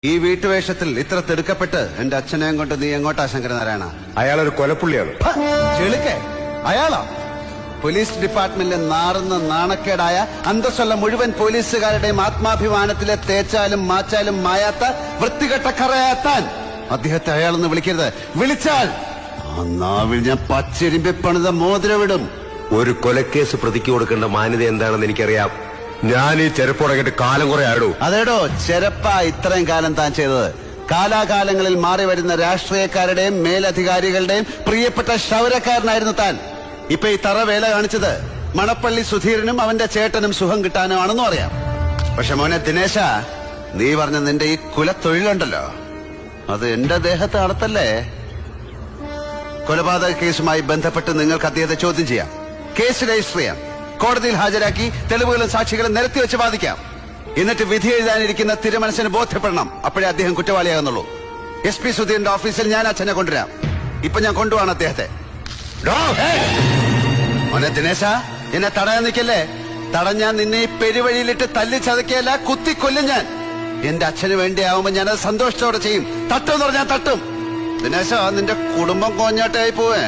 ഈ വീട്ടുവേഷത്തിൽ ഇത്ര തിടുക്കപ്പെട്ട് എന്റെ അച്ഛനെയും കൊണ്ട് നീ എങ്ങോട്ടാ ശങ്കരനാരായണ? അയാളൊരു കൊലപ്പുള്ളിയാണ്. ചെളുക്കെ അയാളാ പോലീസ് ഡിപ്പാർട്ട്മെന്റിലെ നാറുന്ന നാണക്കേടായ അന്തസ്സുള്ള മുഴുവൻ പോലീസുകാരുടെയും ആത്മാഭിമാനത്തിലെ തേച്ചാലും മാച്ചാലും മായാത്ത വൃത്തികെട്ട കറയാത്താൻ അദ്ദേഹത്തെ അയാളെന്ന് വിളിക്കരുത്. വിളിച്ചാൽ ആ നാവിൽ ഞാൻ പച്ചരിമ്പി പണിത മോതിരവിടും. ഒരു കൊലക്കേസ് പ്രതിക്ക് കൊടുക്കേണ്ട മാന്യത എന്താണെന്ന് എനിക്കറിയാം. ഞാൻ ഈ ചെരുപ്പുടങ്ങിട്ട് കാലം കുറെ ആയിടൂ. അതേടോ ചെരപ്പ ഇത്രയും കാലം താൻ ചെയ്തത്. കാലാകാലങ്ങളിൽ മാറി വരുന്ന രാഷ്ട്രീയക്കാരുടെയും മേലധികാരികളുടെയും പ്രിയപ്പെട്ട ക്ഷൗരക്കാരനായിരുന്നു താൻ. ഇപ്പൊ ഈ തറവേല കാണിച്ചത് മണപ്പള്ളി സുധീരനും അവന്റെ ചേട്ടനും സുഖം കിട്ടാനും ആണെന്നും അറിയാം. പക്ഷെ മോനെ ദിനേശ, നീ പറഞ്ഞ നിന്റെ ഈ കുലത്തൊഴിലുണ്ടല്ലോ, അത് എന്റെ ദേഹത്ത് നടത്തല്ലേ. കൊലപാതക കേസുമായി ബന്ധപ്പെട്ട് നിങ്ങൾക്ക് അദ്ദേഹത്തെ ചോദ്യം ചെയ്യാം, കേസ് രജിസ്റ്റർ ചെയ്യാം, കോടതിയിൽ ഹാജരാക്കി തെളിവുകളും സാക്ഷികളും നിരത്തി വെച്ച് വാദിക്കാം. എന്നിട്ട് വിധി എഴുതാനിരിക്കുന്ന തിരുമനസിന് ബോധ്യപ്പെടണം. അപ്പോഴേ അദ്ദേഹം കുറ്റവാളിയാകുന്നുള്ളൂ. SP സുധീരന്റെ ഓഫീസിൽ ഞാൻ അച്ഛനെ കൊണ്ടുവരാം. ഇപ്പൊ ഞാൻ കൊണ്ടുപോവാണ് അദ്ദേഹത്തെ. മോനെ ദിനേശ, എന്നെ തടയാൻ നിൽക്കല്ലേ. തടഞ്ഞാൻ നിന്നെ ഈ പെരുവഴിയിലിട്ട് തല്ലി ചതക്കിയല്ല, കുത്തിക്കൊല്ലും ഞാൻ. എന്റെ അച്ഛന് വേണ്ടിയാവുമ്പോ ഞാനത് സന്തോഷത്തോടെ ചെയ്യും. തട്ടുമെന്ന് പറഞ്ഞാൽ തട്ടും. ദിനേശ, നിന്റെ കുടുംബം കോഞ്ഞാട്ടായി പോവേ.